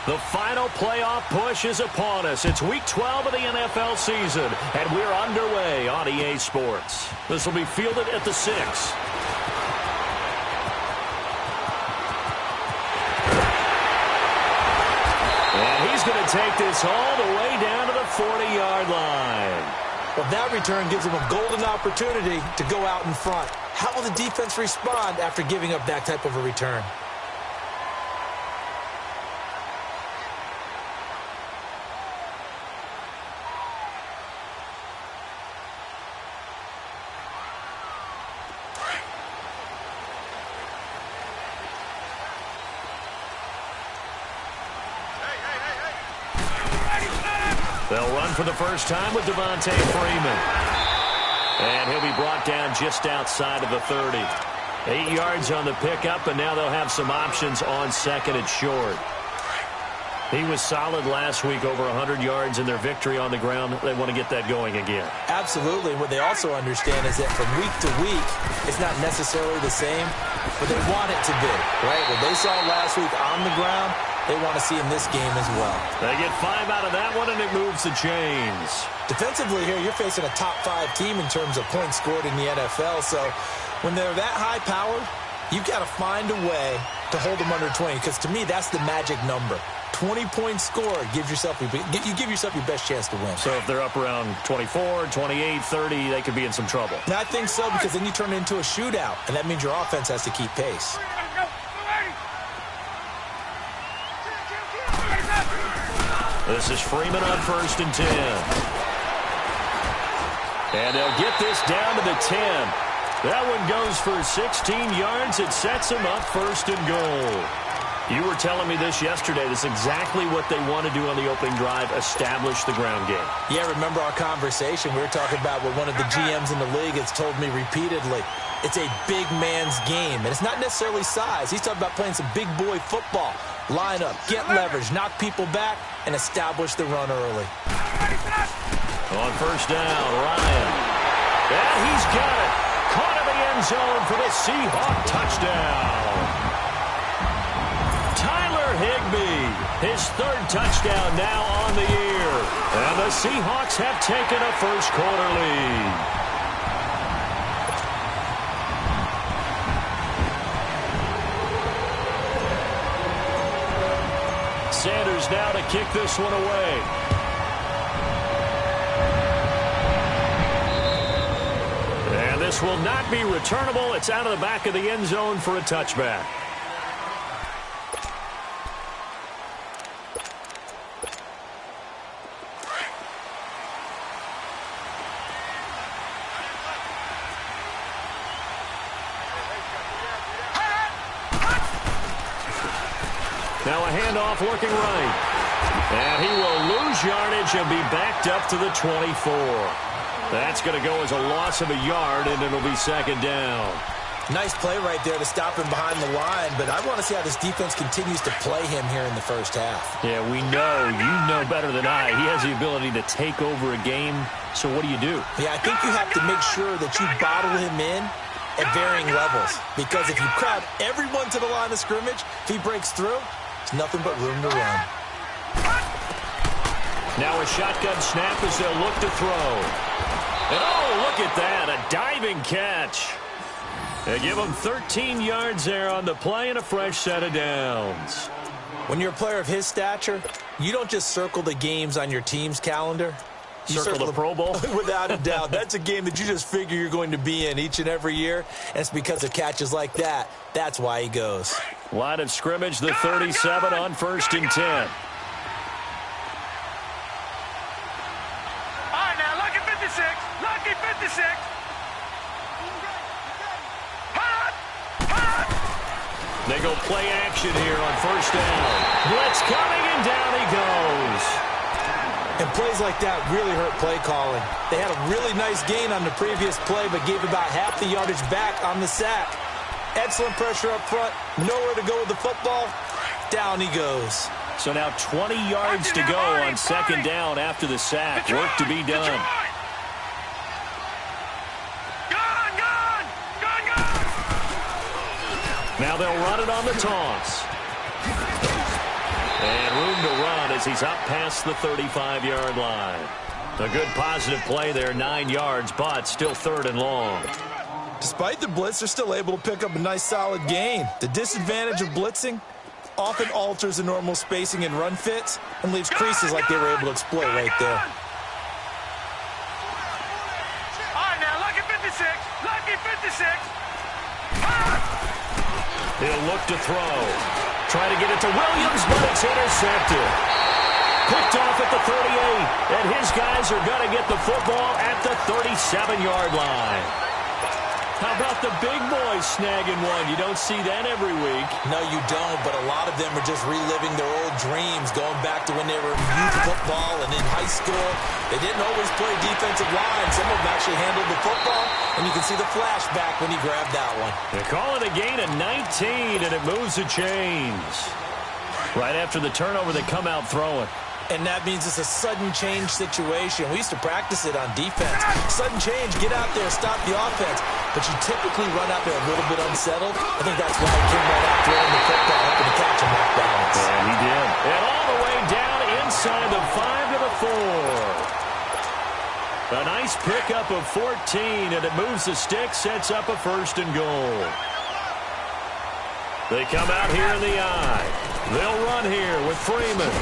The final playoff push is upon us. It's Week 12 of the NFL season, and we're underway on EA Sports. This will be fielded at the 6. And he's going to take this all the way down to the 40-yard line. Well, that return gives him a golden opportunity to go out in front. How will the defense respond after giving up that type of a return? They'll run for the first time with Devontae Freeman. And he'll be brought down just outside of the 30. 8 yards on the pickup, and now they'll have some options on second and short. He was solid last week, over 100 yards in their victory on the ground. They want to get that going again. Absolutely. What they also understand is that from week to week, it's not necessarily the same, but they want it to be, right? What they saw last week on the ground, they want to see in this game as well. They get 5 out of that one, and it moves the chains. Defensively here, you're facing a top 5 team in terms of points scored in the NFL, so when they're that high-powered, you've got to find a way to hold them under 20, because to me, that's the magic number. 20-point score, you give yourself your best chance to win. So if they're up around 24, 28, 30, they could be in some trouble. Now, I think so, because then you turn it into a shootout, and that means your offense has to keep pace. This is Freeman on 1st and 10. And they'll get this down to the 10. That one goes for 16 yards. It sets them up 1st and goal. You were telling me this yesterday. This is exactly what they want to do on the opening drive, establish the ground game. Yeah, remember our conversation. We were talking about what one of the GMs in the league has told me repeatedly. It's a big man's game, and it's not necessarily size. He's talking about playing some big boy football. Line up, get leverage, knock people back, and establish the run early. On 1st down, Ryan. And he's got it. Caught in the end zone for the Seahawk touchdown. Tyler Higbee, his 3rd touchdown now on the year. And the Seahawks have taken a first-quarter lead. Sanders now to kick this one away. And this will not be returnable. It's out of the back of the end zone for a touchback. Now a handoff working right. And he will lose yardage and be backed up to the 24. That's going to go as a loss of a yard, and it'll be 2nd down. Nice play right there to stop him behind the line, but I want to see how this defense continues to play him here in the first half. Yeah, we know. You know better than I. He has the ability to take over a game, so what do you do? Yeah, I think you have to make sure that you bottle him in at varying levels, because if you crowd everyone to the line of scrimmage, if he breaks through, there's nothing but room to run. Now a shotgun snap as they'll look to throw. And oh, look at that, a diving catch. They give him 13 yards there on the play and a fresh set of downs. When you're a player of his stature, you don't just circle the games on your team's calendar. You circle the Pro Bowl? Without a doubt. That's a game that you just figure you're going to be in each and every year, and it's because of catches like that. That's why he goes. Line of scrimmage, the 37 on 1st and 10. All right, now, lucky 56. Lucky 56. They go play action here on 1st down. Blitz coming, and down he goes. And plays like that really hurt play calling. They had a really nice gain on the previous play, but gave about half the yardage back on the sack. Excellent pressure up front. Nowhere to go with the football. Down he goes. So now 20 yards to go on 2nd down after the sack. Work to be done. Now they'll run it on the toss. And room to as he's up past the 35-yard line. A good positive play there, 9 yards, but still 3rd and long. Despite the blitz, they're still able to pick up a nice solid gain. The disadvantage of blitzing often alters the normal spacing and run fits and leaves creases like they were able to exploit right there. All right, now, lucky 56. Lucky 56. He'll look to throw. Try to get it to Williams, but it's intercepted. Picked off at the 38, and his guys are going to get the football at the 37-yard line. How about the big boys snagging one? You don't see that every week. No, you don't, but a lot of them are just reliving their old dreams, going back to when they were in youth football and in high school. They didn't always play defensive line. Some of them actually handled the football, and you can see the flashback when he grabbed that one. They call it a gain of 19, and it moves the chains. Right after the turnover, they come out throwing. And that means it's a sudden change situation. We used to practice it on defense. Sudden change, get out there, stop the offense. But you typically run out there a little bit unsettled. I think that's why he came right out throwing the football, hoping to catch him off balance. And he did. And all the way down inside the 5 to the 4. A nice pickup of 14, and it moves the stick, sets up a 1st and goal. They come out here in the eye. They'll run here with Freeman.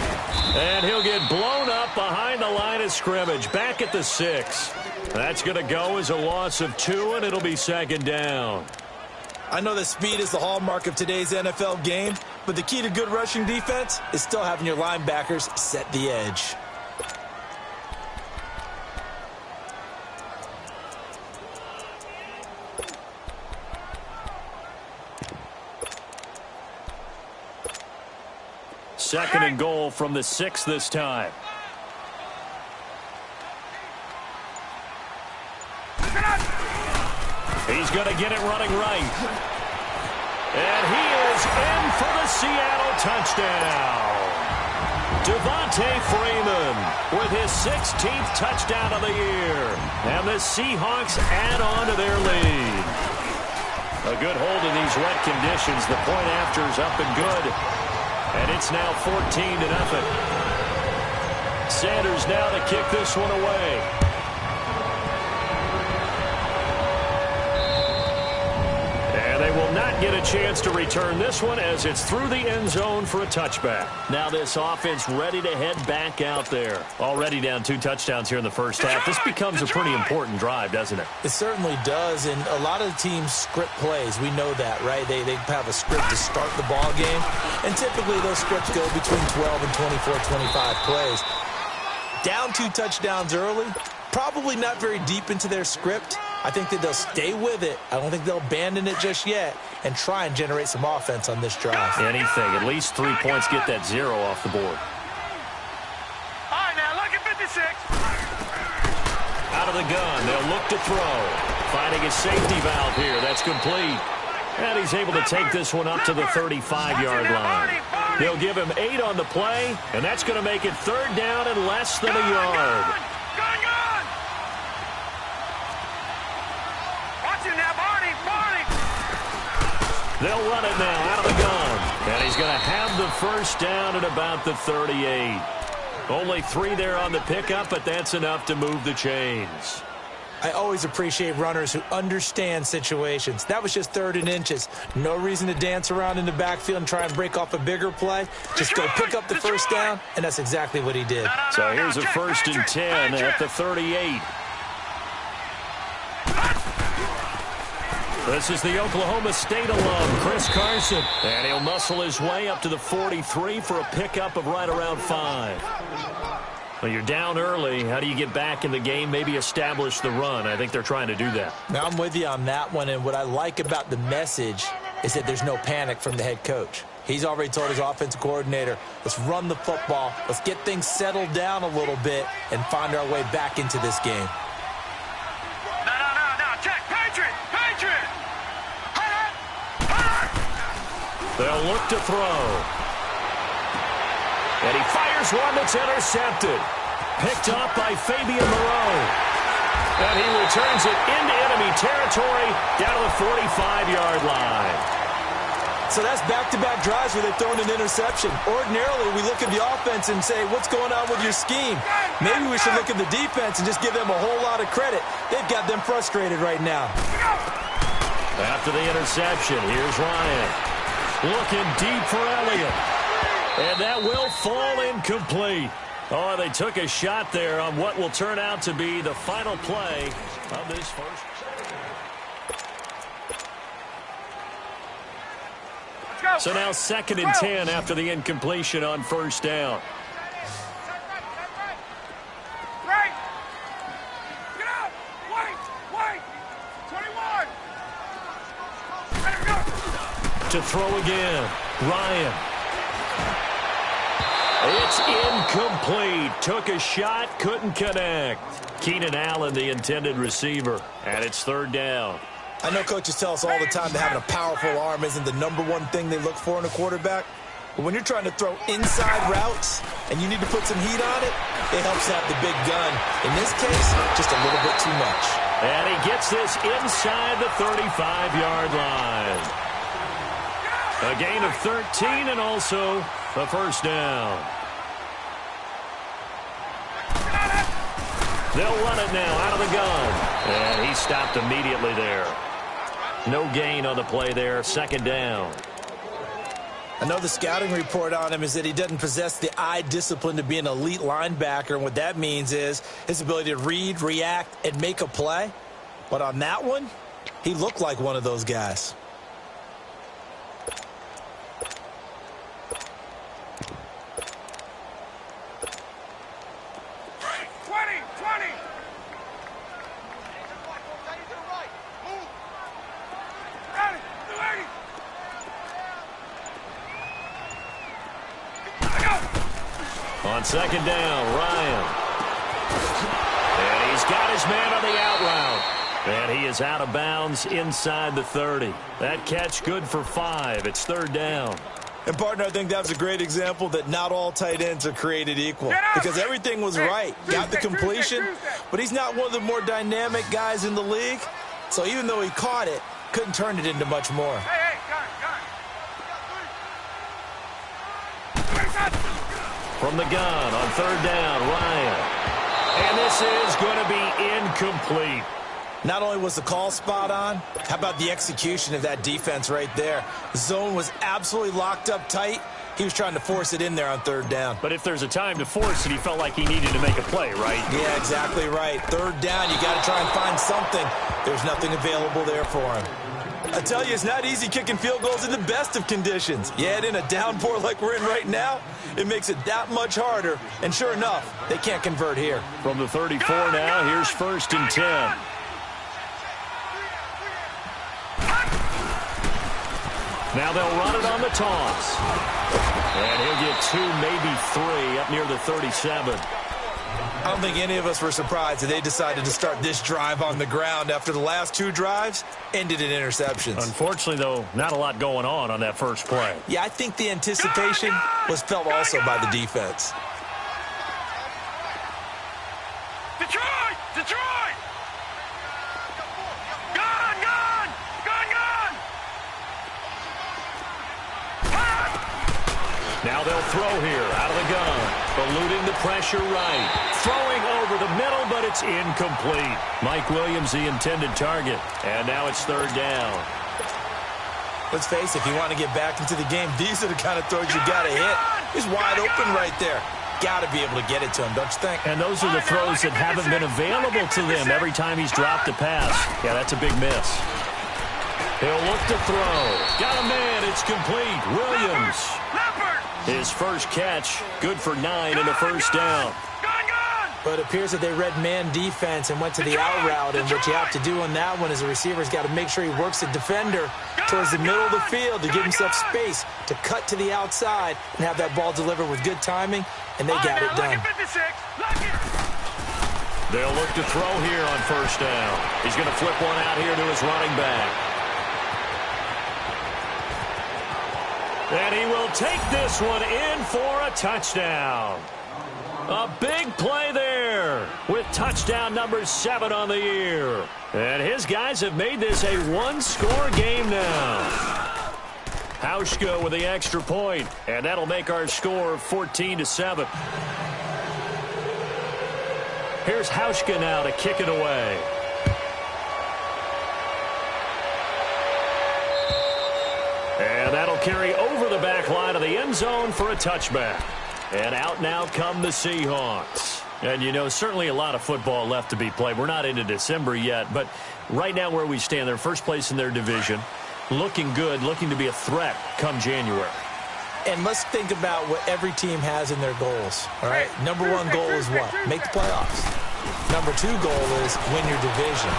And he'll get blown up behind the line of scrimmage, back at the 6. That's going to go as a loss of 2, and it'll be 2nd down. I know that speed is the hallmark of today's NFL game, but the key to good rushing defense is still having your linebackers set the edge. Second and goal from the 6 this time. He's going to get it running right. And he is in for the Seattle touchdown. Devontae Freeman with his 16th touchdown of the year. And the Seahawks add on to their lead. A good hold in these wet conditions. The point after is up and good. And it's now 14-0. Sanders now to kick this one away. And they will not get a chance to return this one as it's through the end zone for a touchback. Now this offense ready to head back out there. Already down 2 touchdowns here in the first half. This becomes a pretty important drive, doesn't it? It certainly does, and a lot of the teams script plays. We know that, right? They have a script to start the ball game, and typically those scripts go between 12 and 24, 25 plays. Down 2 touchdowns early, probably not very deep into their script. I think that they'll stay with it. I don't think they'll abandon it just yet and try and generate some offense on this drive. Anything. At least 3 points, get that 0 off the board. All right, now, look at 56. Out of the gun. They'll look to throw. Finding a safety valve here. That's complete. And he's able to take this one up to the 35-yard line. They'll give him 8 on the play, and that's going to make it 3rd down and less than a yard. Gone. Watch him now, Barney. They'll run it now out of the gun. And he's going to have the 1st down at about the 38. Only 3 there on the pickup, but that's enough to move the chains. I always appreciate runners who understand situations. That was just 3rd and inches. No reason to dance around in the backfield and try and break off a bigger play. Just go pick up the 1st down, and that's exactly what he did. So here's a 1st and 10 at the 38. This is the Oklahoma State alum, Chris Carson. And he'll muscle his way up to the 43 for a pickup of right around 5. Well, you're down early. How do you get back in the game, maybe establish the run? I think they're trying to do that. Now, I'm with you on that one, and what I like about the message is that there's no panic from the head coach. He's already told his offensive coordinator, let's run the football, let's get things settled down a little bit and find our way back into this game. No, check, Patriot. They'll look to throw. And he fires one that's intercepted. Picked off by Fabian Moreau. And he returns it into enemy territory down to the 45-yard line. So that's back-to-back drives where they've thrown an interception. Ordinarily, we look at the offense and say, what's going on with your scheme? Maybe we should look at the defense and just give them a whole lot of credit. They've got them frustrated right now. After the interception, here's Ryan. Looking deep for Elliott. And that will fall incomplete. Oh, they took a shot there on what will turn out to be the final play of this first. So now 2nd and 10 after the incompletion on first down. Right. Get out. Wait. 21. Let him go. To throw again. Ryan. It's incomplete. Took a shot, couldn't connect. Keenan Allen, the intended receiver, and it's 3rd down. I know coaches tell us all the time that having a powerful arm isn't the #1 thing they look for in a quarterback. But when you're trying to throw inside routes and you need to put some heat on it, it helps to have the big gun. In this case, just a little bit too much. And he gets this inside the 35-yard line. A gain of 13 and also a first down. They'll run it now out of the gun. And he stopped immediately there. No gain on the play there. 2nd down. I know the scouting report on him is that he doesn't possess the eye discipline to be an elite linebacker. And what that means is his ability to read, react, and make a play. But on that one, he looked like one of those guys. On 2nd down, Ryan. And he's got his man on the out route. And he is out of bounds inside the 30. That catch good for 5. It's 3rd down. And, partner, I think that was a great example that not all tight ends are created equal. Because everything was right. Got the completion, but he's not one of the more dynamic guys in the league. So even though he caught it, couldn't turn it into much more. From the gun on 3rd down, Ryan. And this is going to be incomplete. Not only was the call spot on, how about the execution of that defense right there? The zone was absolutely locked up tight. He was trying to force it in there on 3rd down. But if there's a time to force it, he felt like he needed to make a play, right? Yeah, exactly right. 3rd down, you got to try and find something. There's nothing available there for him. I tell you, it's not easy kicking field goals in the best of conditions. Yet in a downpour like we're in right now, it makes it that much harder. And sure enough, they can't convert here. From the 34 now, here's 1st and 10. Now they'll run it on the toss. And he'll get 2, maybe 3 up near the 37. I don't think any of us were surprised that they decided to start this drive on the ground after the last 2 drives ended in interceptions. Unfortunately, though, not a lot going on that first play. Yeah, I think the anticipation was felt also by the defense. Detroit! Detroit! Gone! Gone! Gone! Gone! Now they'll throw here out of the gun. Eluding the pressure right. Throwing over the middle, but it's incomplete. Mike Williams, the intended target. And now it's 3rd down. Let's face it, if you want to get back into the game, these are the kind of throws you got to hit. He's wide open right there. Got to be able to get it to him, don't you think? And those are the throws that haven't been available to them every time he's dropped a pass. Yeah, that's a big miss. He'll look to throw. Got a man. It's complete. Williams. His first catch, good for 9 and a first down. But it appears that they read man defense and went to the out route. And what you have to do on that one is a receiver's got to make sure he works the defender towards the middle of the field to give himself space to cut to the outside and have that ball delivered with good timing, and they got it done. They'll look to throw here on first down. He's going to flip one out here to his running back. And he will take this one in for a touchdown. A big play there with touchdown number 7 on the year. And his guys have made this a one-score game now. Hauschka with the extra point, and that'll make our score 14-7. Here's Hauschka now to kick it away. And that'll carry over the back line of the end zone for a touchback. And out now come the Seahawks. And, you know, certainly a lot of football left to be played. We're not into December yet, but right now where we stand, they're first place in their division. Looking good, looking to be a threat come January. And let's think about what every team has in their goals, all right? Number one goal is what? Make the playoffs. Number two goal is win your division.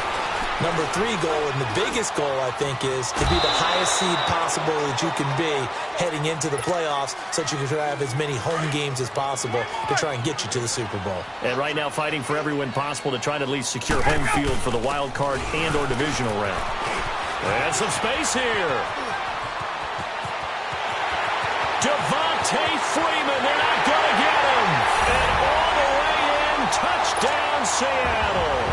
Number three goal, and the biggest goal, I think, is to be the highest seed possible that you can be heading into the playoffs so that you can have as many home games as possible to try and get you to the Super Bowl. And right now fighting for every win possible to try to at least secure home field for the wild card and or divisional round. And some space here. Devontae Freeman, they're not going to get him. And all the way in, touchdown Seattle.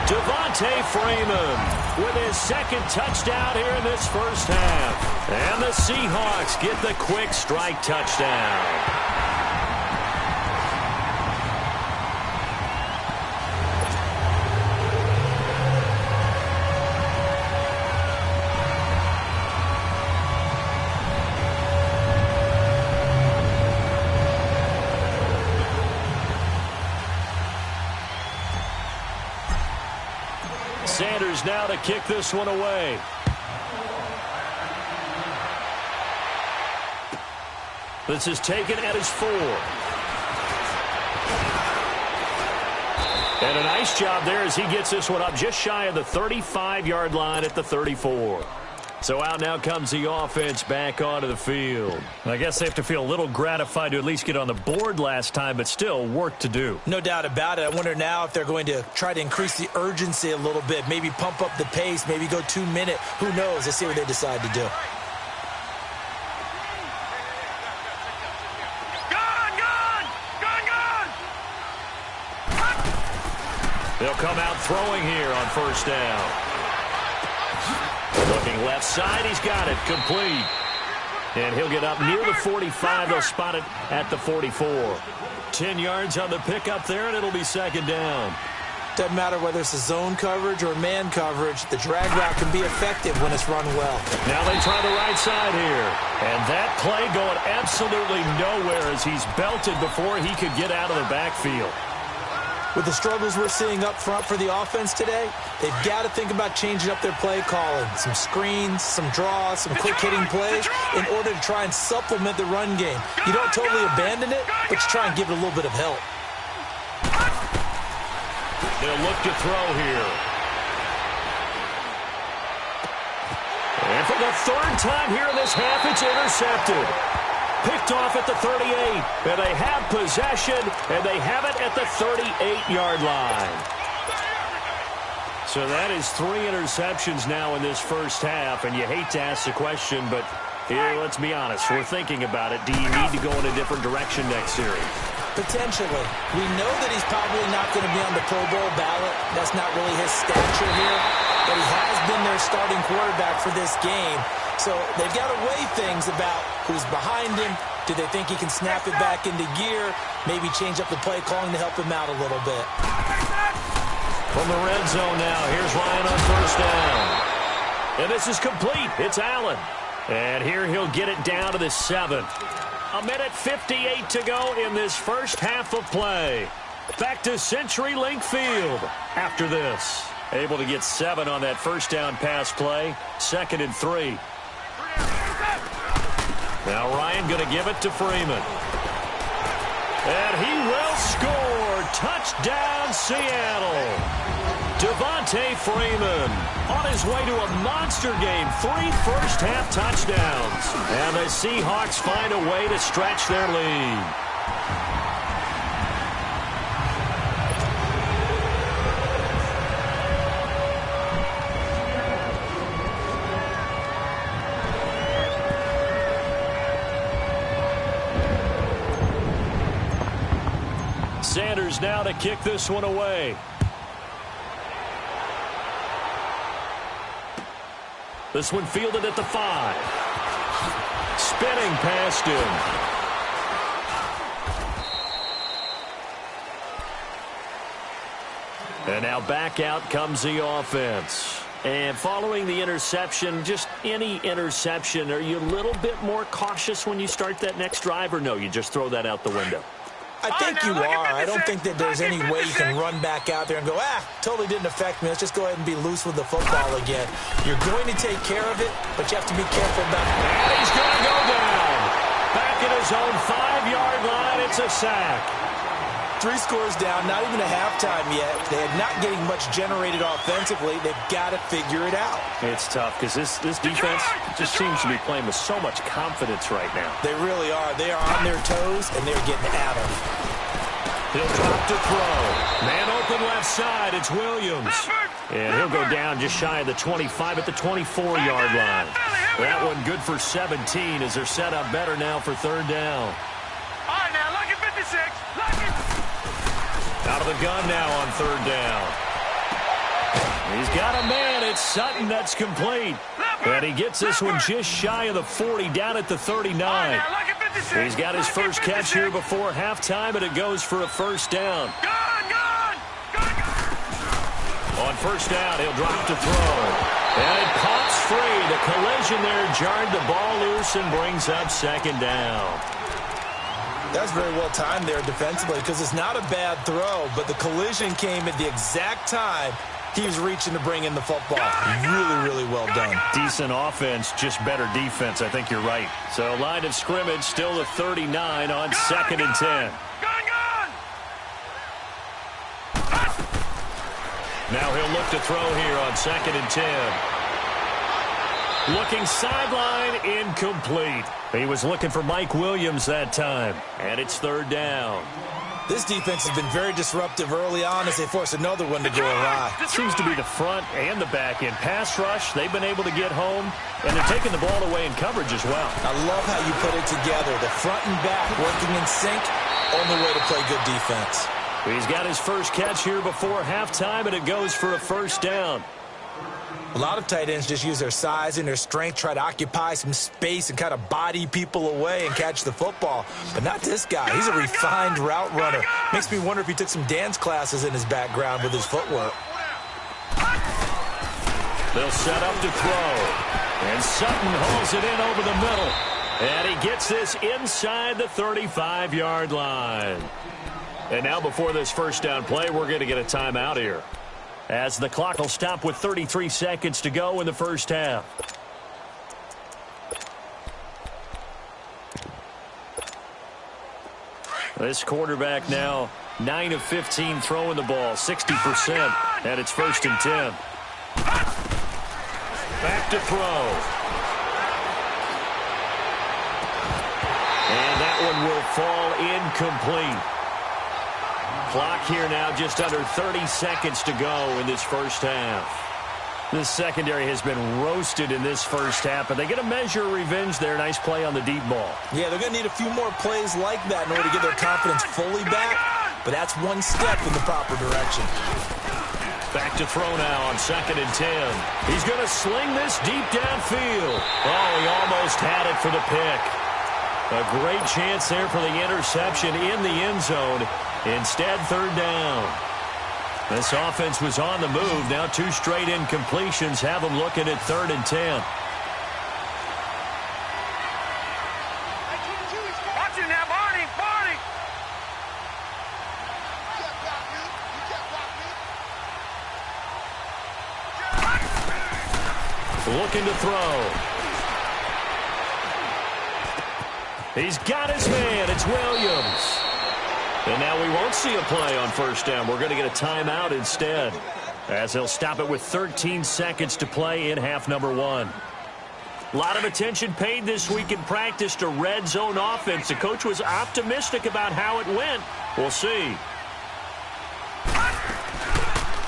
Devontae Freeman with his second touchdown here in this first half. And the Seahawks get the quick strike touchdown. Sanders now to kick this one away. This is taken at his 4. And a nice job there as he gets this one up just shy of the 35-yard line at the 34. So out now comes the offense back onto the field. I guess they have to feel a little gratified to at least get on the board last time, but still work to do. No doubt about it. I wonder now if they're going to try to increase the urgency a little bit, maybe pump up the pace, maybe go 2-minute. Who knows? Let's see what they decide to do. They'll come out throwing here on first down. Looking left side, he's got it, complete. And he'll get up near the 45. They'll spot it at the 44. 10 yards on the pickup there, and it'll be second down. Doesn't matter whether it's a zone coverage or man coverage, the drag route can be effective when it's run well. Now they try the right side here. And that play going absolutely nowhere as he's belted before he could get out of the backfield. With the struggles we're seeing up front for the offense today, they've got to think about changing up their play calling. Some screens, some draws, some quick-hitting plays in order to try and supplement the run game. You don't totally abandon it, but you try and give it a little bit of help. They'll look to throw here. And for the third time here in this half, it's intercepted. Picked off at the 38, and they have possession, and they have it at the 38-yard line. So that is 3 interceptions now in this first half, and you hate to ask the question, but here, let's be honest, we're thinking about it. Do you need to go in a different direction next series? Potentially. We know that he's probably not going to be on the Pro Bowl ballot. That's not really his stature here, but he has been their starting quarterback for this game. So they've got to weigh things about who's behind him. Do they think he can snap it back into gear? Maybe change up the play calling to help him out a little bit. From the red zone now, here's Ryan on first down. And this is complete. It's Allen. And here he'll get it down to the 7. 1:58 to go in this first half of play. Back to CenturyLink Field after this. Able to get 7 on that first down pass play. 2nd and 3. Now Ryan going to give it to Freeman. And he will score. Touchdown, Seattle. Devontae Freeman on his way to a monster game. 3 first-half touchdowns. And the Seahawks find a way to stretch their lead. Sanders now to kick this one away. This one fielded at the 5. spinning past him. And now back out comes the offense. And following the interception, just any interception, are you a little bit more cautious when you start that next drive, or no, you just throw that out the window? I think you are. I don't think that there's any way you can run back out there and go, totally didn't affect me. Let's just go ahead and be loose with the football again. You're going to take care of it, but you have to be careful about it. And he's going to go down. Back at his own 5-yard line, it's a sack. 3 scores down, not even a halftime yet. They're not getting much generated offensively. They've got to figure it out. It's tough because this defense just seems to be playing with so much confidence right now. They really are. They are on their toes, and they're getting at them. He'll drop to throw. Man open left side. It's Williams. And he'll go down just shy of the 25 at the 24-yard line. That one good for 17 as they're set up better now for 3rd down. All right, now, lucky 56. Lucky. Out of the gun now on 3rd down. He's got a man. It's Sutton. That's complete. And he gets this one just shy of the 40 down at the 39. He's got his first catch here before halftime, and it goes for a 1st down. On 1st down, he'll drop to throw. And it pops free. The collision there jarred the ball loose and brings up 2nd down. That's very well timed there defensively because it's not a bad throw, but the collision came at the exact time he was reaching to bring in the football. Really, really well done. Decent offense, just better defense. I think you're right. So line of scrimmage still the 39 on 2nd and 10. Now he'll look to throw here on 2nd and 10. Looking sideline, incomplete. He was looking for Mike Williams that time. And it's 3rd down. This defense has been very disruptive early on as they force another one to go awry. Seems to be the front and the back end. Pass rush, they've been able to get home, and they're taking the ball away in coverage as well. I love how you put it together. The front and back working in sync, only way to play good defense. He's got his first catch here before halftime, and it goes for a 1st down. A lot of tight ends just use their size and their strength, try to occupy some space and kind of body people away and catch the football. But not this guy. He's a refined route runner. Makes me wonder if he took some dance classes in his background with his footwork. They'll set up to throw. And Sutton hauls it in over the middle. And he gets this inside the 35-yard line. And now before this 1st down play, we're going to get a timeout here, as the clock will stop with 33 seconds to go in the 1st half. This quarterback now 9 of 15 throwing the ball, 60%, and it's 1st and 10. Back to throw. And that one will fall incomplete. Clock here now just under 30 seconds to go in this 1st half. This secondary has been roasted in this 1st half, but they get a measure of revenge there. Nice play on the deep ball. Yeah, they're going to need a few more plays like that in order to get their confidence fully back, but that's one step in the proper direction. Back to throw now on 2nd and 10. He's going to sling this deep downfield. Oh, he almost had it for the pick. A great chance there for the interception in the end zone. Instead, 3rd down. This offense was on the move. Now 2 straight incompletions have them looking at 3rd and 10. Watch it now, Barney. Barney. Looking to throw. He's got his man. It's Williams. And now we won't see a play on 1st down. We're going to get a timeout instead, as they'll stop it with 13 seconds to play in half number 1. A lot of attention paid this week in practice to red zone offense. The coach was optimistic about how it went. We'll see.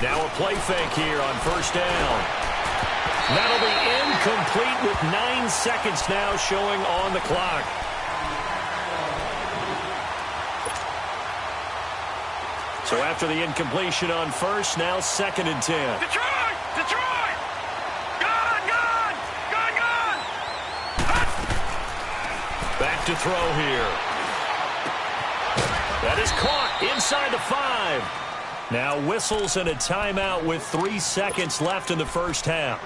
Now a play fake here on 1st down. That'll be incomplete with 9 seconds now showing on the clock. So after the incompletion on 1st, now 2nd and 10. Detroit! Detroit! Gone! Gone! Gone! Gone! to throw here. That is caught inside the 5. Now whistles and a timeout with 3 seconds left in the first half.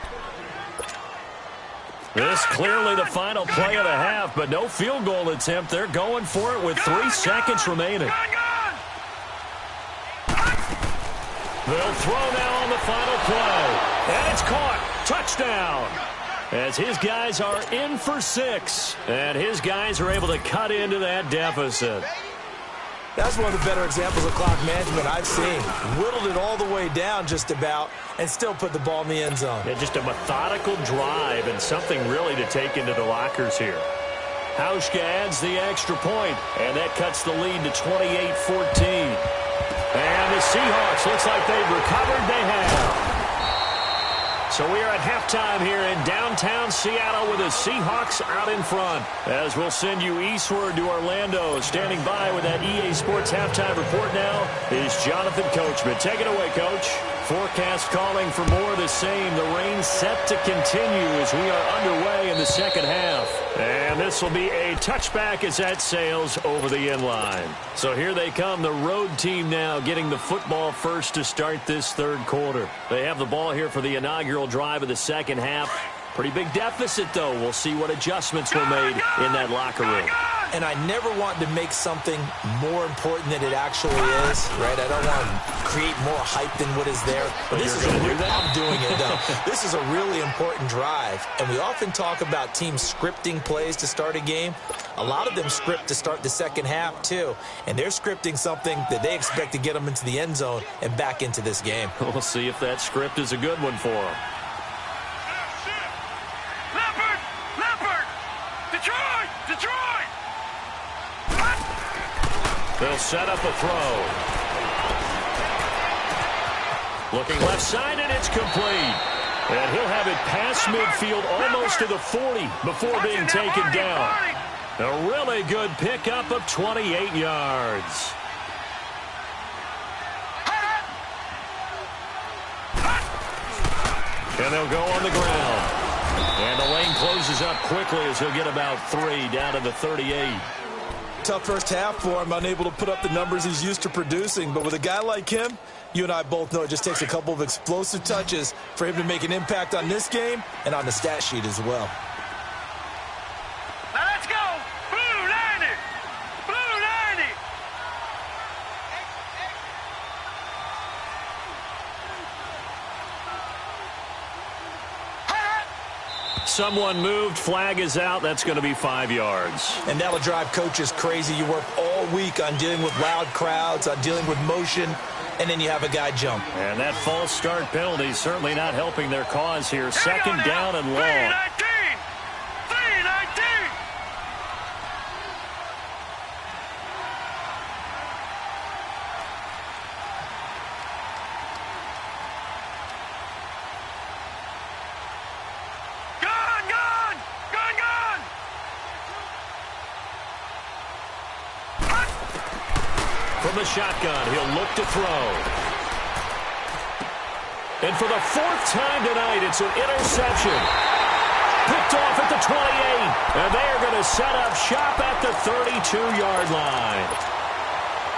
This clearly the final play of the half, but no field goal attempt. They're going for it with 3 seconds remaining. They'll throw now on the final play. And it's caught. Touchdown. As his guys are in for 6. And his guys are able to cut into that deficit. That's one of the better examples of clock management I've seen. Whittled it all the way down just about and still put the ball in the end zone. Yeah, just a methodical drive and something really to take into the lockers here. Hauschka adds the extra point, and that cuts the lead to 28-14. And the Seahawks, looks like they've recovered. They have. So we are at halftime here in downtown Seattle with the Seahawks out in front. As we'll send you eastward to Orlando. Standing by with that EA Sports halftime report now is Jonathan Coachman. Take it away, Coach. Forecast calling for more of the same. The rain set to continue as we are underway in the second half. And this will be a touchback as that sails over the end line. So here they come, the road team now getting the football first to start this third quarter. They have the ball here for the inaugural drive of the second half. Pretty big deficit, though. We'll see what adjustments were made in that locker room. And I never want to make something more important than it actually is, right? I don't want to create more hype than what is there. But this is I'm doing it, though. This is a really important drive. And we often talk about teams scripting plays to start a game. A lot of them script to start the second half, too. And they're scripting something that they expect to get them into the end zone and back into this game. We'll see if that script is a good one for them. They'll set up a throw. Looking left side, and it's complete. And he'll have it past midfield almost to the 40 before being taken down. A really good pickup of 28 yards. And they'll go on the ground. And the lane closes up quickly as he'll get about 3 down to the 38. Tough first half for him, unable to put up the numbers he's used to producing. But with a guy like him, you and I both know it just takes a couple of explosive touches for him to make an impact on this game and on the stat sheet as well. Now let's go! Blue 90! Blue 90! Someone moved. Flag is out. That's going to be 5 yards. And that'll drive coaches crazy. You work all week on dealing with loud crowds, on dealing with motion, and then you have a guy jump. And that false start penalty certainly not helping their cause here. Second down and long. 3-19! From the shotgun, he'll look to throw. And for the 4th time tonight, it's an interception. Picked off at the 28. And they are going to set up shop at the 32-yard line.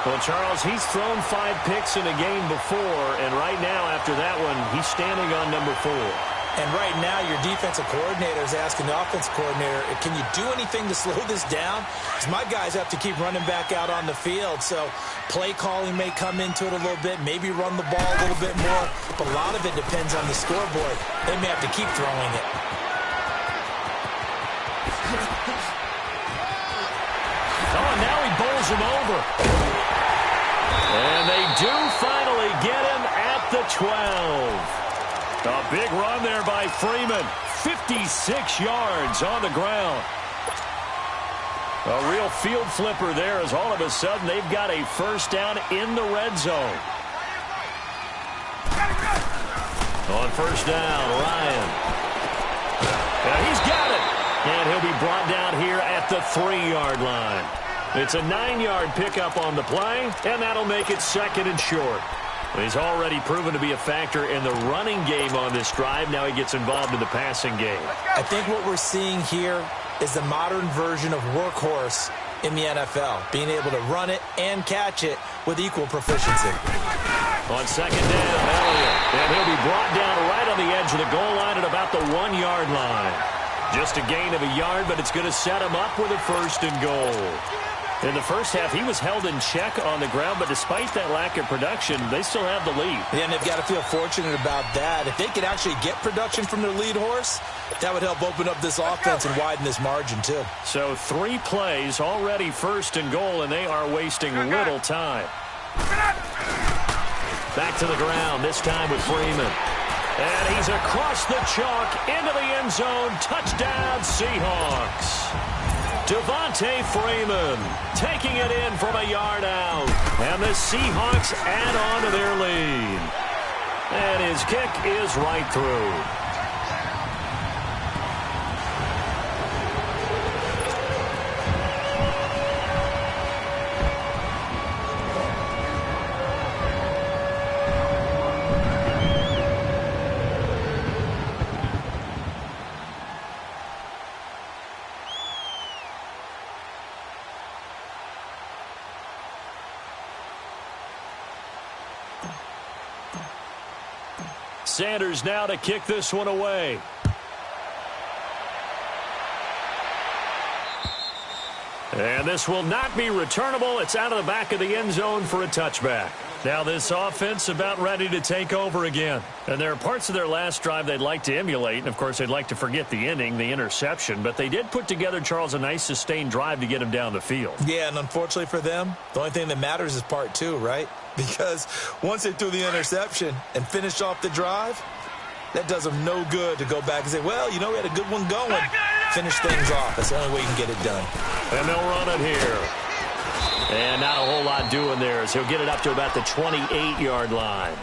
Well, Charles, he's thrown 5 picks in a game before, and right now, after that one, he's standing on number 4. And right now, your defensive coordinator is asking the offensive coordinator, can you do anything to slow this down? Because my guys have to keep running back out on the field. So play calling may come into it a little bit, maybe run the ball a little bit more. But a lot of it depends on the scoreboard. They may have to keep throwing it. Oh, now he bowls him over. And they do finally get him at the 12. A big run there by Freeman. 56 yards on the ground. A real field flipper there as all of a sudden they've got a first down in the red zone. On first down, Ryan. Now he's got it. And he'll be brought down here at the 3-yard line. It's a 9-yard pickup on the play, and that'll make it second and short. He's already proven to be a factor in the running game on this drive. Now he gets involved in the passing game. I think what we're seeing here is the modern version of workhorse in the NFL, being able to run it and catch it with equal proficiency. On second down, Elliott. And he'll be brought down right on the edge of the goal line at about the 1-yard line. Just a gain of a yard, but it's going to set him up with a 1st and goal. In the first half, he was held in check on the ground, but despite that lack of production, they still have the lead. Yeah, and they've got to feel fortunate about that. If they could actually get production from their lead horse, that would help open up this offense and widen this margin, too. So 3 plays, already 1st and goal, and they are wasting little time. Back to the ground, this time with Freeman. And he's across the chalk, into the end zone. Touchdown, Seahawks. Devontae Freeman taking it in from a yard out. And the Seahawks add on to their lead. And his kick is right through. Sanders now to kick this one away. And this will not be returnable. It's out of the back of the end zone for a touchback. Now this offense about ready to take over again. And there are parts of their last drive they'd like to emulate. And, of course, they'd like to forget the inning, the interception. But they did put together, Charles, a nice sustained drive to get him down the field. Yeah, and unfortunately for them, the only thing that matters is part 2, right? Because once they threw the interception and finished off the drive, that does them no good to go back and say, well, you know, we had a good one going. Finish things off. That's the only way you can get it done. And they'll run it here. And not a whole lot doing there as he'll get it up to about the 28-yard line.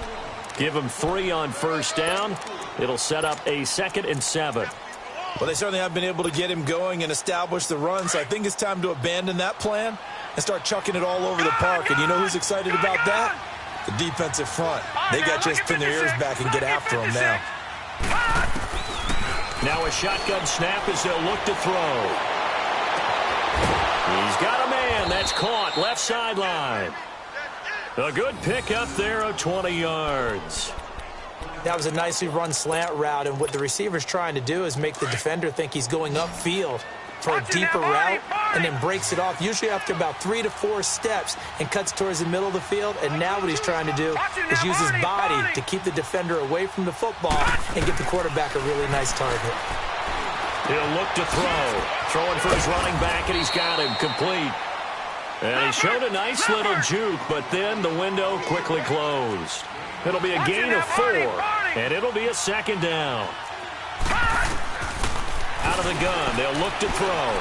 Give him 3 on 1st down. It'll set up a 2nd and 7. Well, they certainly have been able to get him going and establish the run, so I think it's time to abandon that plan and start chucking it all over the park. And you know who's excited about that? The defensive front. They got to just pin their ears back and get after him now. Now a shotgun snap as they'll look to throw. He's got a man. That's caught. Left sideline. A good pickup there of 20 yards. That was a nicely run slant route, and what the receiver's trying to do is make the defender think he's going upfield for a deeper route and then breaks it off, usually after about 3 to 4 steps, and cuts towards the middle of the field. And now what he's trying to do is use his body to keep the defender away from the football and get the quarterback a really nice target. He'll look to throw. Throwing for his running back, and he's got him complete. And he showed a nice little juke, but then the window quickly closed. It'll be a gain of 4, and it'll be a 2nd down. Out of the gun, they'll look to throw.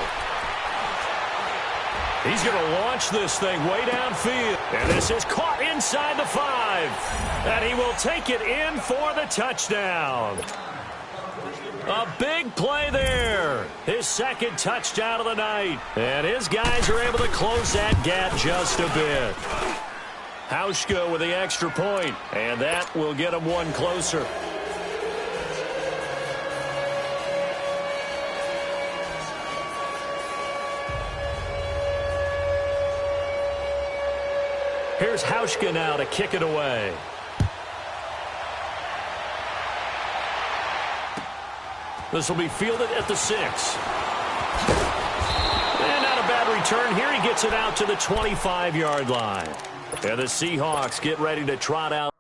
He's going to launch this thing way downfield. And this is caught inside the 5. And he will take it in for the touchdown. A big play there. His 2nd touchdown of the night. And his guys are able to close that gap just a bit. Hauschka with the extra point, and that will get him 1 closer. Here's Hauschka now to kick it away. This will be fielded at the 6. And not a bad return here. He gets it out to the 25-yard line. And the Seahawks get ready to trot out.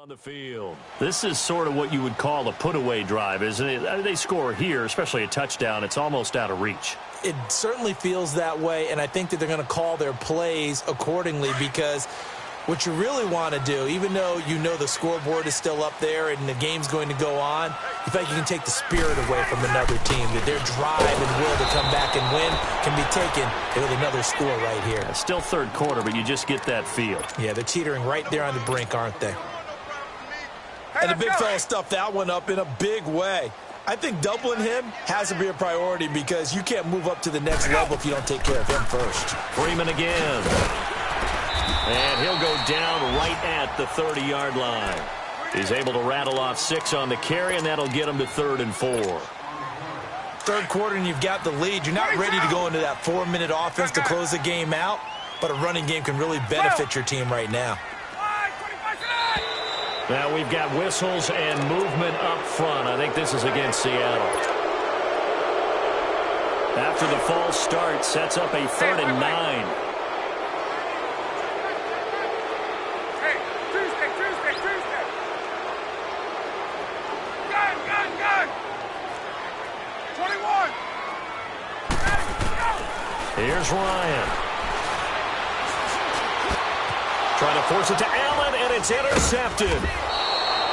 On the field. This is sort of what you would call a put-away drive, isn't it? They score here, especially a touchdown. It's almost out of reach. It certainly feels that way, and I think that they're going to call their plays accordingly because what you really want to do, even though you know the scoreboard is still up there and the game's going to go on, you feel like you can take the spirit away from another team, that their drive and will to come back and win can be taken with another score right here. It's still third quarter, but you just get that feel. Yeah, they're teetering right there on the brink, aren't they? And the big fella stuffed that one up in a big way. I think doubling him has to be a priority because you can't move up to the next level if you don't take care of him first. Freeman again. And he'll go down right at the 30-yard line. He's able to rattle off 6 on the carry, and that'll get him to 3rd and 4. Third quarter and you've got the lead. You're not ready to go into that 4-minute offense to close the game out, but a running game can really benefit your team right now. Now we've got whistles and movement up front. I think this is against Seattle. After the false start, sets up a 3rd and 9. Gun. 21. Here's Ryan. Trying to force it to Allen, and it's intercepted.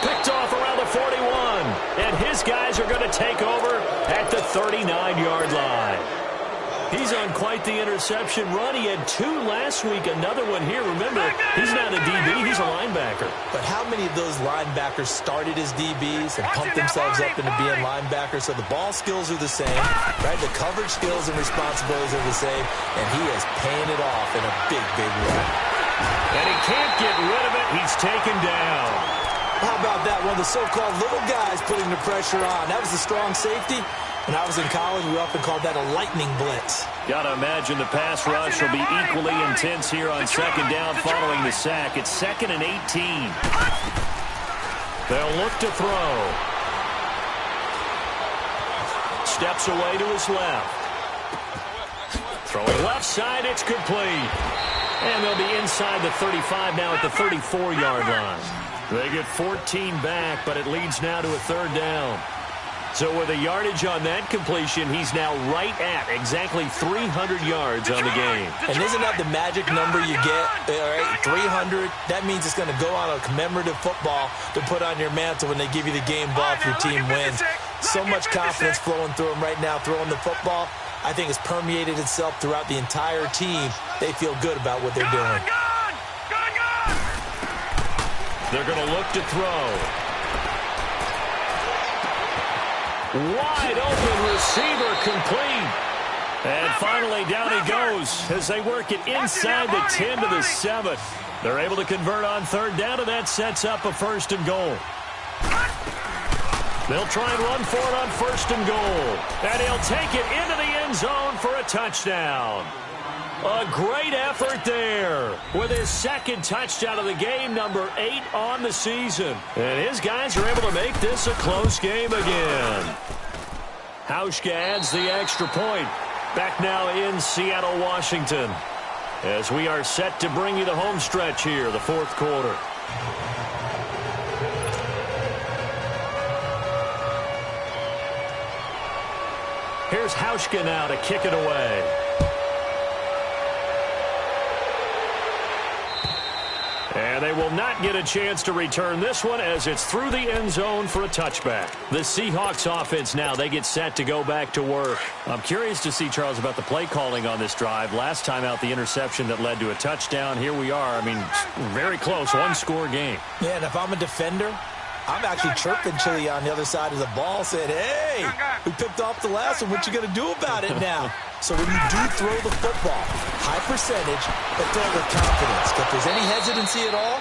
Picked off around the 41. And his guys are going to take over at the 39-yard line. He's on quite the interception run. He had 2 last week, another one here. Remember, he's not a DB, he's a linebacker. But how many of those linebackers started as DBs and pumped themselves up into being linebackers? So the ball skills are the same, right? The coverage skills and responsibilities are the same, and he is paying it off in a big, big way. And he can't get rid of it. He's taken down. How about that? One of the so-called little guys putting the pressure on. That was a strong safety. When I was in college, we often called that a lightning blitz. Got to imagine the pass rush will be equally intense here on 2nd down following the sack. It's 2nd and 18. They'll look to throw. Steps away to his left. Throwing left side, it's complete. And they'll be inside the 35 now at the 34-yard line. They get 14 back, but it leads now to a 3rd down. So with a yardage on that completion, he's now right at exactly 300 yards on the game. And isn't that the magic number you get? All right, 300. That means it's going to go on a commemorative football to put on your mantle when they give you the game ball if your team wins. So much confidence flowing through him right now, throwing the football. I think it's permeated itself throughout the entire team. They feel good about what they're doing. They're going to look to throw. Wide open receiver complete. And finally down he goes as they work it inside the 10 to the 7. They're able to convert on 3rd down, and that sets up a 1st and goal. They'll try and run for it on 1st and goal. And he'll take it into the end zone for a touchdown. A great effort there with his 2nd touchdown of the game, number 8 on the season. And his guys are able to make this a close game again. Hauschka adds the extra point. Back now in Seattle, Washington, as we are set to bring you the home stretch here, the 4th quarter. Here's Hauschka now to kick it away. And they will not get a chance to return this one as it's through the end zone for a touchback. The Seahawks offense now, they get set to go back to work. I'm curious to see, Charles, about the play calling on this drive. Last time out, the interception that led to a touchdown. Here we are. I mean, very close, 1-score game. Yeah, and if I'm a defender, I'm actually chirping Chili on the other side of the ball, saying, hey, we picked off the last one. What you going to do about it now? So when you do throw the football, high percentage, but throw it with confidence. If there's any hesitancy at all,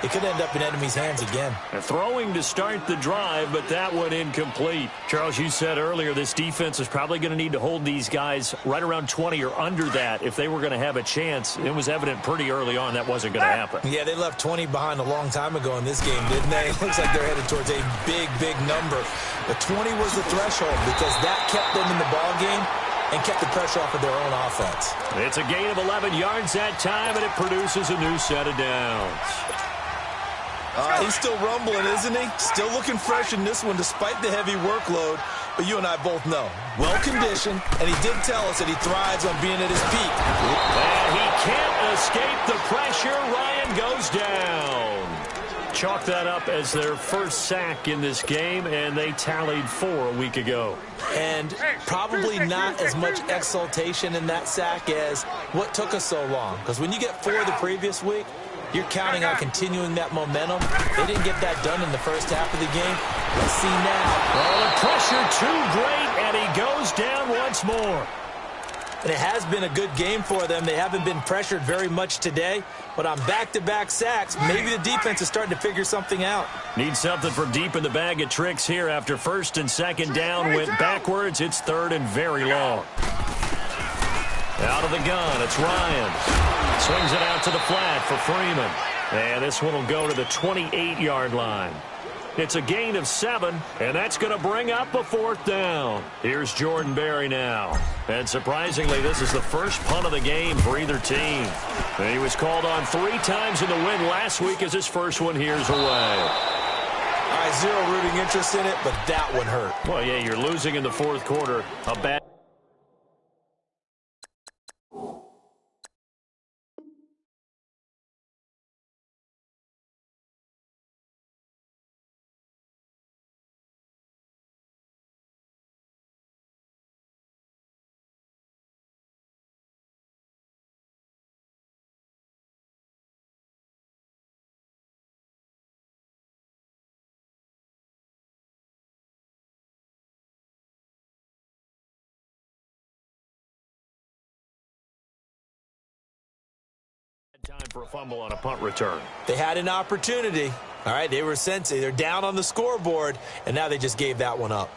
it could end up in enemy's hands again. Throwing to start the drive, but that one incomplete. Charles, you said earlier this defense is probably going to need to hold these guys right around 20 or under that if they were going to have a chance. It was evident pretty early on that wasn't going to happen. Yeah, they left 20 behind a long time ago in this game, didn't they? It looks like they're headed towards a big, big number. But 20 was the threshold because that kept them in the ball game and kept the pressure off of their own offense. It's a gain of 11 yards that time, and it produces a new set of downs. He's still rumbling, isn't he? Still looking fresh in this one despite the heavy workload. But you and I both know, well-conditioned, and he did tell us that he thrives on being at his peak. And he can't escape the pressure. Ryan goes down. Chalk that up as their first sack in this game, and they tallied 4 a week ago. And probably not as much exultation in that sack as what took us so long. Because when you get 4 the previous week, you're counting on continuing that momentum. They didn't get that done in the first half of the game. Let's see now. Well, the pressure too great, and he goes down once more. And it has been a good game for them. They haven't been pressured very much today. But on back-to-back sacks, maybe the defense is starting to figure something out. Need something from deep in the bag of tricks here after first and second down went backwards. It's third and very long. Out of the gun, it's Ryan. Swings it out to the flat for Freeman. And this one will go to the 28-yard line. It's a gain of 7, and that's going to bring up a 4th down. Here's Jordan Berry now. And surprisingly, this is the first punt of the game for either team. And he was called on 3 times in the win last week as his first one here's away. All right, zero rooting interest in it, but that one hurt. Well, yeah, you're losing in the 4th quarter. A bad... Time for a fumble on a punt return. They had an opportunity. All right, they were sensing. They're down on the scoreboard, and now they just gave that one up.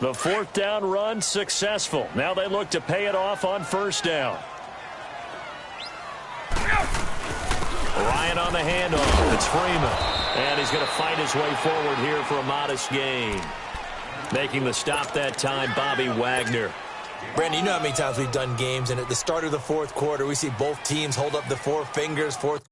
The 4th down run successful. Now they look to pay it off on 1st down. Ryan on the handoff. It's Freeman. And he's going to fight his way forward here for a modest gain. Making the stop that time, Bobby Wagner. Brandon, you know how many times we've done games, and at the start of the 4th quarter, we see both teams hold up the 4 fingers, 4th.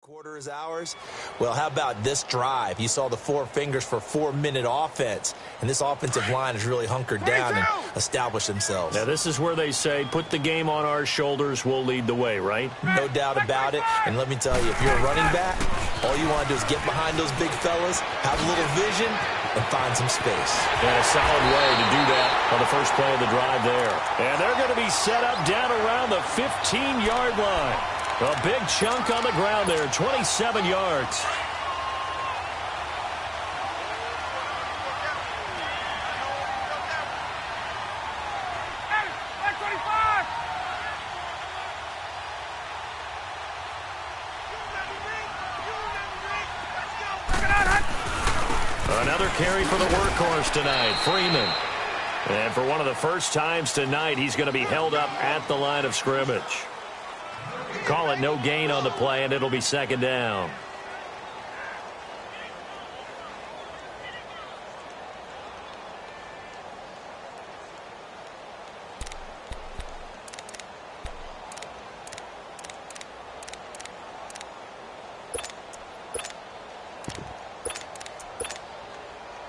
Quarter is ours. Well, how about this drive? You saw the 4 fingers for 4-minute offense, and this offensive line has really hunkered down and established themselves. Now, this is where they say, put the game on our shoulders, we'll lead the way, right? No doubt about it. And let me tell you, if you're a running back, all you want to do is get behind those big fellas, have a little vision, and find some space. And a solid way to do that on the first play of the drive there. And they're going to be set up down around the 15-yard line. A big chunk on the ground there, 27 yards. Another carry for the workhorse tonight, Freeman. And for one of the first times tonight, he's going to be held up at the line of scrimmage. Call it no gain on the play, and it'll be 2nd down.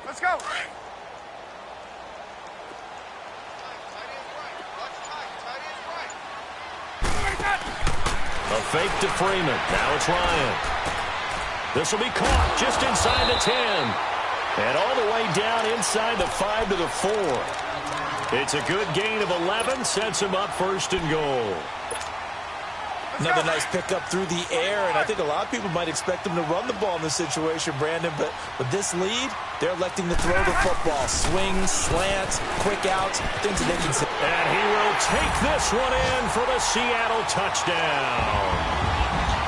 Let's go. A fake to Freeman. Now it's Ryan. This will be caught just inside the 10. And all the way down inside the 5 to the 4. It's a good gain of 11, sets him up first and goal. Another nice pickup through the air, and I think a lot of people might expect them to run the ball in this situation, Brandon, but with this lead, they're electing to throw the football. Swings, slants, quick outs, things that they can see. And he will take this one in for the Seattle touchdown.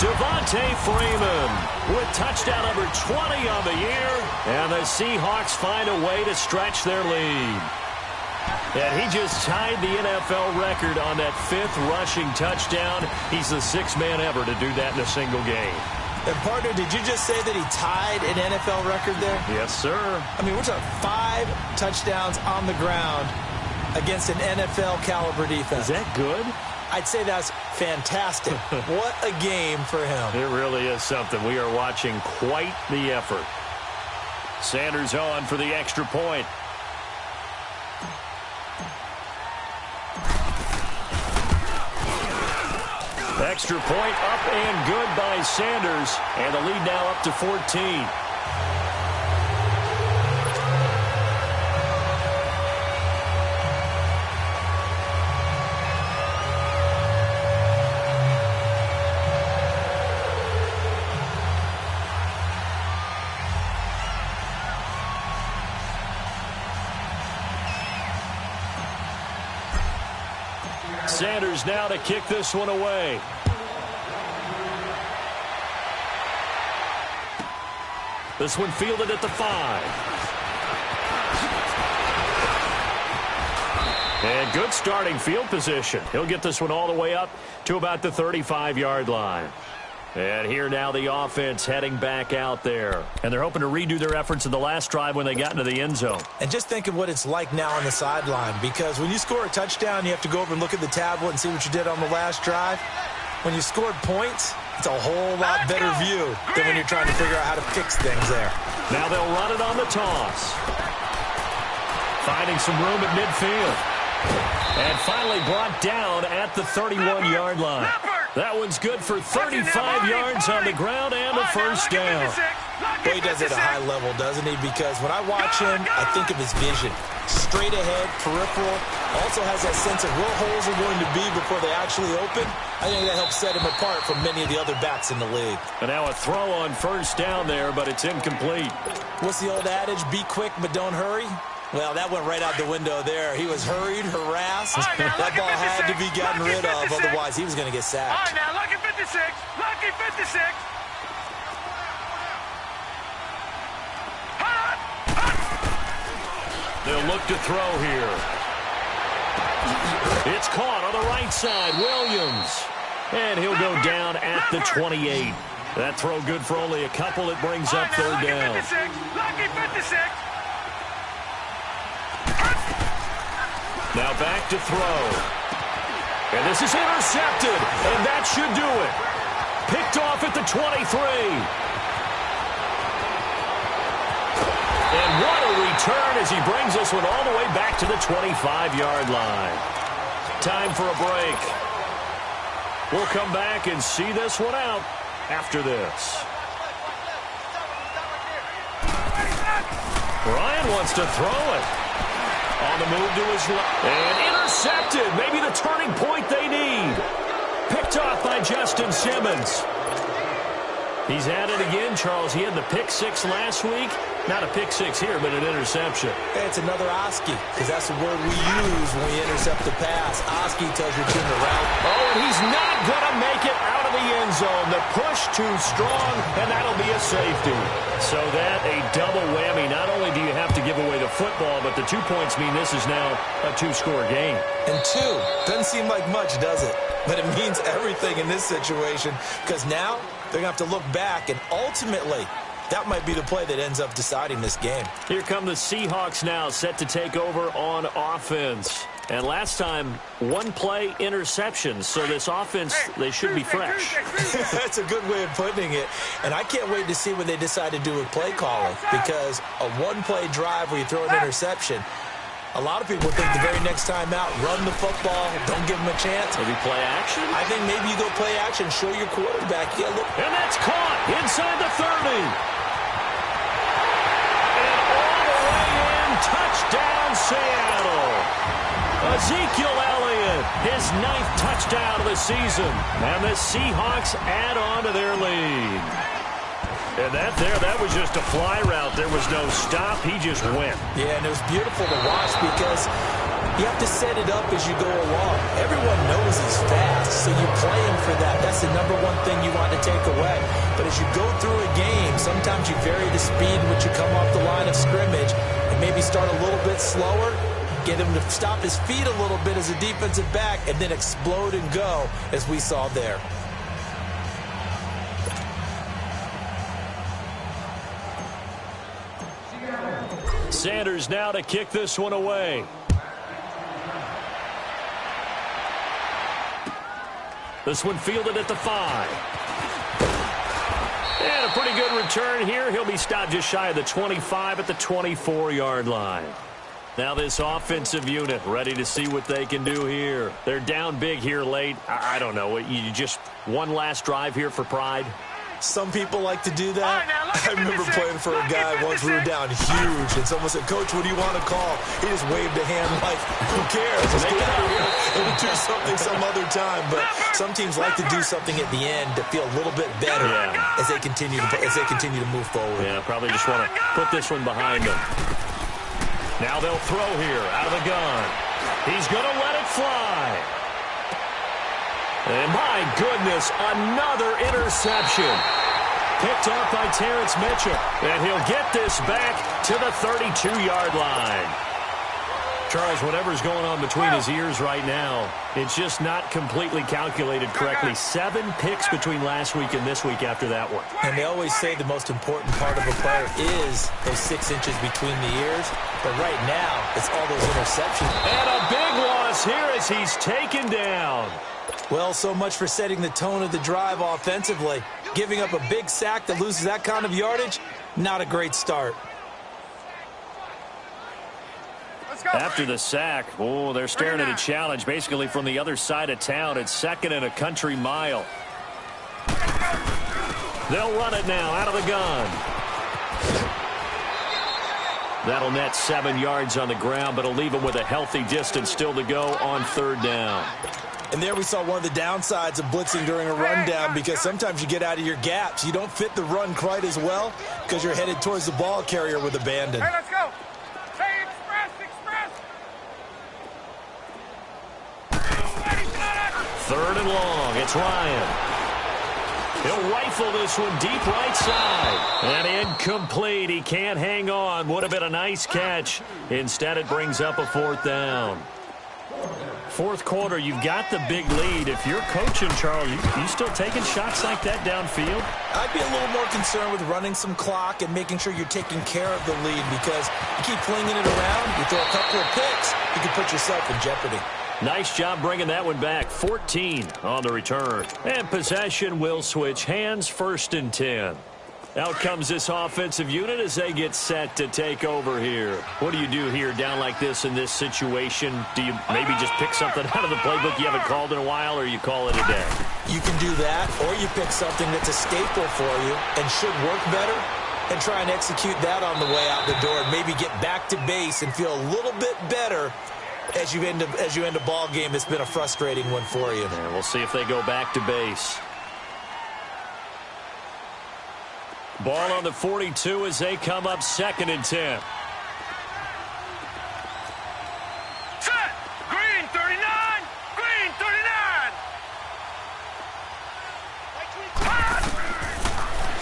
Devontae Freeman with touchdown number 20 on the year, and the Seahawks find a way to stretch their lead. And he just tied the NFL record on that 5th rushing touchdown. He's the 6th man ever to do that in a single game. And, partner, did you just say that he tied an NFL record there? Yes, sir. I mean, we're talking 5 touchdowns on the ground against an NFL-caliber defense. Is that good? I'd say that's fantastic. What a game for him. It really is something. We are watching quite the effort. Sanders on for the extra point. Extra point up and good by Sanders. And the lead now up to 14. Sanders now to kick this one away. This one fielded at the 5. And good starting field position. He'll get this one all the way up to about the 35-yard line. And here now the offense heading back out there. And they're hoping to redo their efforts in the last drive when they got into the end zone. And just think of what it's like now on the sideline, because when you score a touchdown, you have to go over and look at the tablet and see what you did on the last drive. When you scored points, it's a whole lot better view than when you're trying to figure out how to fix things there. Now they'll run it on the toss. Finding some room at midfield. And finally brought down at the 31-yard line. That one's good for 35 yards on the ground and a first down. Well, he does it at a high level, doesn't he? Because when I watch him, I think of his vision. Straight ahead, peripheral. Also has that sense of where holes are going to be before they actually open. I think that helps set him apart from many of the other backs in the league. And now a throw on first down there, but it's incomplete. What's the old adage? Be quick, but don't hurry. Well, that went right out the window there. He was hurried, harassed. That ball had to be gotten rid of, otherwise he was going to get sacked. All right, now, lucky 56. Lucky 56. They'll look to throw here. It's caught on the right side. Williams. And he'll go down at the 28. That throw good for only a couple. It brings up third down. Lucky 56. Now back to throw. And this is intercepted. And that should do it. Picked off at the 23. And what a return as he brings this one all the way back to the 25-yard line. Time for a break. We'll come back and see this one out after this. Ryan wants to throw it. On the move to his left. And intercepted. Maybe the turning point they need. Picked off by Justin Simmons. He's at it again, Charles. He had the pick 6 last week. Not a pick 6 here, but an interception. Hey, it's another Oski, because that's the word we use when we intercept the pass. Oski tells your team to route. Oh, and he's not going to make it out of the end zone. The push too strong, and that'll be a safety. So that a double whammy. Not only do you have to give away the football, but the 2 points mean this is now a 2-score game. And 2 doesn't seem like much, does it? But it means everything in this situation, because now they're going to have to look back, and ultimately that might be the play that ends up deciding this game. Here come the Seahawks now, set to take over on offense. And last time, 1-play interception. So this offense, they should be fresh. That's a good way of putting it. And I can't wait to see when they decide to do with play calling. Because a 1-play drive where you throw an interception, a lot of people think the very next time out, run the football, don't give them a chance. Maybe play action? I think maybe you go play action, show your quarterback. Yeah, look. And that's caught inside the 30. Touchdown, Seattle. Ezekiel Elliott, his 9th touchdown of the season. And the Seahawks add on to their lead. And that was just a fly route. There was no stop. He just went. Yeah, and it was beautiful to watch because you have to set it up as you go along. Everyone knows he's fast, so you play him for that. That's the number one thing you want to take away. But as you go through a game, sometimes you vary the speed in which you come off the line of scrimmage and maybe start a little bit slower, get him to stop his feet a little bit as a defensive back, and then explode and go, as we saw there. Sanders now to kick this one away. This one fielded at the 5. And a pretty good return here. He'll be stopped just shy of the 25 at the 24-yard line. Now this offensive unit ready to see what they can do here. They're down big here late. I don't know. You just one last drive here for pride? Some people like to do that. I remember playing for a guy once we were down huge, and someone said, "Coach, what do you want to call?" He just waved a hand like, who cares? Just get out of here and do something some other time. But some teams like to do something at the end to feel a little bit better as they continue to move forward. Yeah, probably just want to put this one behind them. Now they'll throw here out of the gun. He's going to let it fly. And my goodness, another interception. Picked off by Terrence Mitchell. And he'll get this back to the 32-yard line. Charles, whatever's going on between his ears right now, it's just not completely calculated correctly. 7 picks between last week and this week after that one. And they always say the most important part of a player is those 6 inches between the ears. But right now, it's all those interceptions. And a big loss here as he's taken down. Well, so much for setting the tone of the drive offensively. Giving up a big sack that loses that kind of yardage, not a great start. After the sack, they're staring at a challenge basically from the other side of town. It's 2nd and a country mile. They'll run it now out of the gun. That'll net 7 yards on the ground, but it'll leave them with a healthy distance still to go on 3rd down. And there we saw one of the downsides of blitzing during a rundown, because sometimes you get out of your gaps. You don't fit the run quite as well because you're headed towards the ball carrier with abandon. Hey, let's go. Hey, express. 3rd and long. It's Ryan. He'll rifle this one deep right side. And incomplete. He can't hang on. Would have been a nice catch. Instead, it brings up a 4th down. 4th quarter, you've got the big lead. If you're coaching, Charles, you still taking shots like that downfield? I'd be a little more concerned with running some clock and making sure you're taking care of the lead, because you keep flinging it around, you throw a couple of picks, you can put yourself in jeopardy. Nice job bringing that one back. 14 on the return. And possession will switch hands. 1st and 10. Out comes this offensive unit as they get set to take over here. What do you do here down like this in this situation? Do you maybe just pick something out of the playbook you haven't called in a while, or you call it a day? You can do that, or you pick something that's a staple for you and should work better, and try and execute that on the way out the door, and maybe get back to base and feel a little bit better as you end a ball game that's been a frustrating one for you. And we'll see if they go back to base. Ball on the 42 as they come up 2nd and 10. Set. Green 39. Green 39.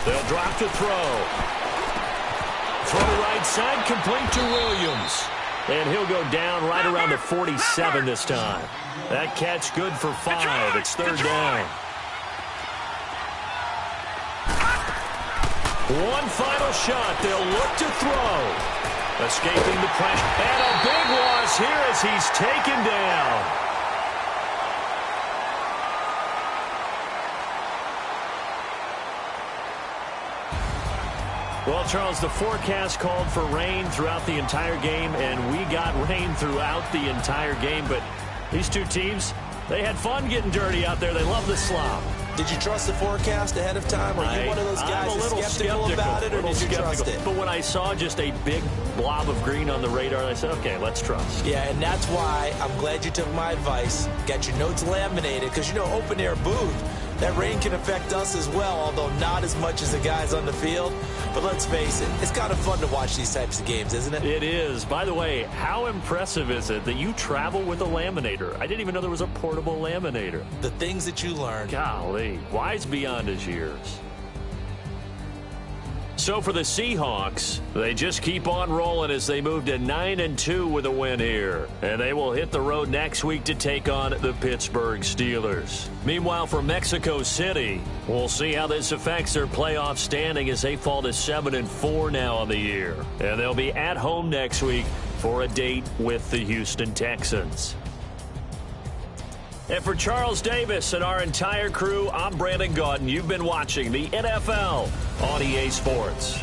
They'll drop to throw. Throw right side, complete to Williams. And he'll go down right around the 47 this time. That catch good for 5. It's 3rd down. One final shot. They'll look to throw. Escaping the pressure. And a big loss here as he's taken down. Well, Charles, the forecast called for rain throughout the entire game, and we got rain throughout the entire game. But these two teams, they had fun getting dirty out there. They love the slop. Did you trust the forecast ahead of time? Or are you one of those guys that's skeptical about it, or did you trust it? But when I saw just a big blob of green on the radar, I said, okay, let's trust. Yeah, and that's why I'm glad you took my advice. Got your notes laminated, because, open air booth, that rain can affect us as well, although not as much as the guys on the field. But let's face it, it's kind of fun to watch these types of games, isn't it? It is. By the way, how impressive is it that you travel with a laminator? I didn't even know there was a portable laminator. The things that you learn. Golly, wise beyond his years. So for the Seahawks, they just keep on rolling as they move to 9-2 with a win here. And they will hit the road next week to take on the Pittsburgh Steelers. Meanwhile, for Mexico City, we'll see how this affects their playoff standing as they fall to 7-4 now on the year. And they'll be at home next week for a date with the Houston Texans. And for Charles Davis and our entire crew, I'm Brandon Gaudin. You've been watching the NFL on EA Sports.